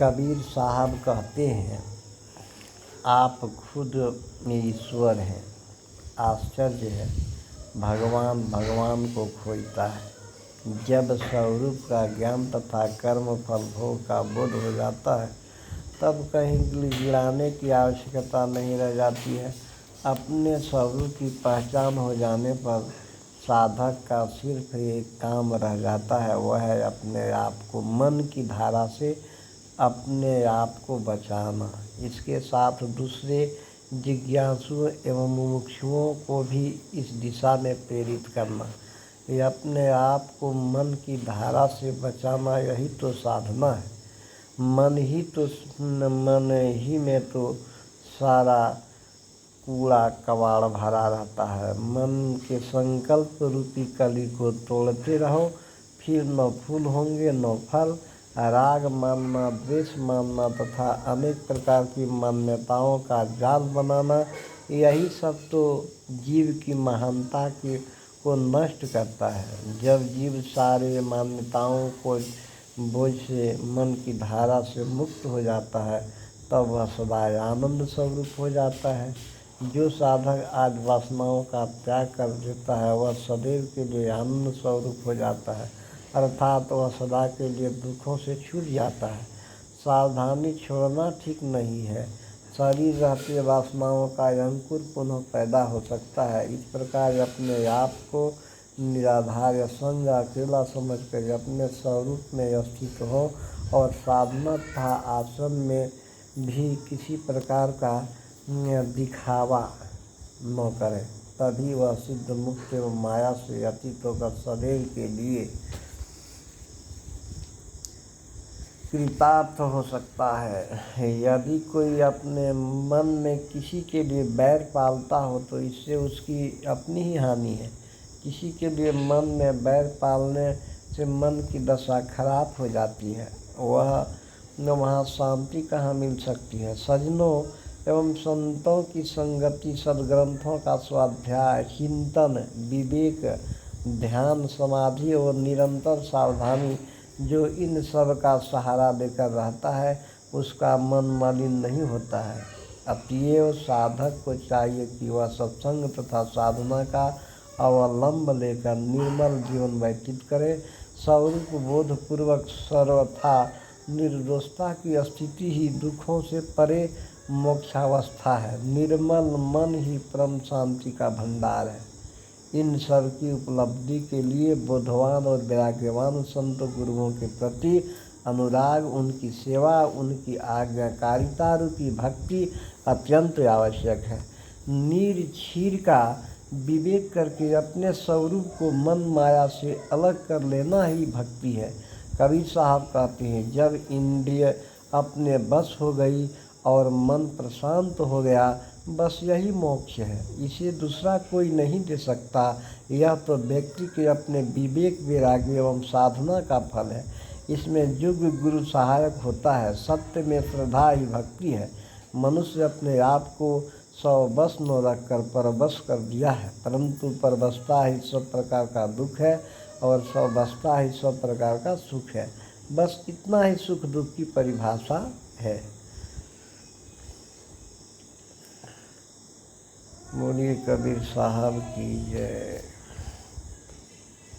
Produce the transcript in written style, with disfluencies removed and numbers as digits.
कबीर साहब कहते हैं, आप खुद ईश्वर हैं। आश्चर्य है, भगवान भगवान को खोजता है। जब स्वरूप का ज्ञान तथा कर्म फल भोग का बोध हो जाता है, तब कहीं गिड़गिड़ाने की आवश्यकता नहीं रह जाती है। अपने स्वरूप की पहचान हो जाने पर साधक का सिर्फ एक काम रह जाता है, वह है अपने आप को मन की धारा से अपने आप को बचाना। इसके साथ दूसरे जिज्ञासुओं एवं मुमुक्षुओं को भी इस दिशा में प्रेरित करना। ये अपने आप को मन की धारा से बचाना, यही तो साधना है। मन ही में तो सारा कूड़ा कबाड़ भरा रहता है। मन के संकल्प रूपी कली को तोड़ते रहो, फिर न फूल होंगे न फल। राग मानना, द्वेष मानना तथा अनेक प्रकार की मान्यताओं का जाल बनाना, यही सब तो जीव की महानता को नष्ट करता है। जब जीव सारे मान्यताओं को बोझ से मन की धारा से मुक्त हो जाता है, तब वह सदा आनंद स्वरूप हो जाता है। जो साधक आज वासनाओं का त्याग कर देता है, वह सदैव के लिए आनंद स्वरूप हो जाता है, अर्थात वह सदा के लिए दुखों से छूट जाता है। सावधानी छोड़ना ठीक नहीं है। शरीर रहते वासनाओं का अंकुर पुनः पैदा हो सकता है। इस प्रकार अपने आप को निराधार असंग अकेला समझकर अपने स्वरूप में स्थित हो और साधना तथा आश्रम में भी किसी प्रकार का दिखावा न करें, तभी वह सिद्ध मुक्त एवं माया से अतीत होकर सदैव के लिए कृतार्थ हो सकता है। यदि कोई अपने मन में किसी के लिए बैर पालता हो, तो इससे उसकी अपनी ही हानि है। किसी के लिए मन में बैर पालने से मन की दशा खराब हो जाती है। वहाँ शांति कहाँ मिल सकती है। सज्जनों एवं संतों की संगति, सद्ग्रंथों का स्वाध्याय, चिंतन, विवेक, ध्यान, समाधि और निरंतर सावधानी, जो इन सब का सहारा लेकर रहता है, उसका मन मलिन नहीं होता है। अतएव साधक को चाहिए कि वह सत्संग तथा साधना का अवलंब लेकर निर्मल जीवन व्यतीत करे। स्वरूप बोध पूर्वक सर्वथा निर्दोषता की स्थिति ही दुखों से परे मोक्षावस्था है। निर्मल मन ही परम शांति का भंडार है। इन सब की उपलब्धि के लिए बोधवान और वैराग्यवान संत गुरुओं के प्रति अनुराग, उनकी सेवा, उनकी आज्ञाकारिता रूपी भक्ति अत्यंत आवश्यक है। निर्छीर का विवेक करके अपने स्वरूप को मन माया से अलग कर लेना ही भक्ति है। कबीर साहब कहते हैं, जब इंद्रिय अपने बस हो गई और मन प्रशांत हो गया, बस यही मोक्ष है। इसे दूसरा कोई नहीं दे सकता। यह तो व्यक्ति के अपने विवेक, वैराग्य एवं साधना का फल है। इसमें युग गुरु सहायक होता है। सत्य में श्रद्धा ही भक्ति है। मनुष्य अपने आप को स्ववश न रखकर परवश कर दिया है, परंतु परवशता ही सब प्रकार का दुख है और स्ववशता ही सब प्रकार का सुख है। बस इतना ही सुख दुख की परिभाषा है। बोलिए कबीर साहब की जय।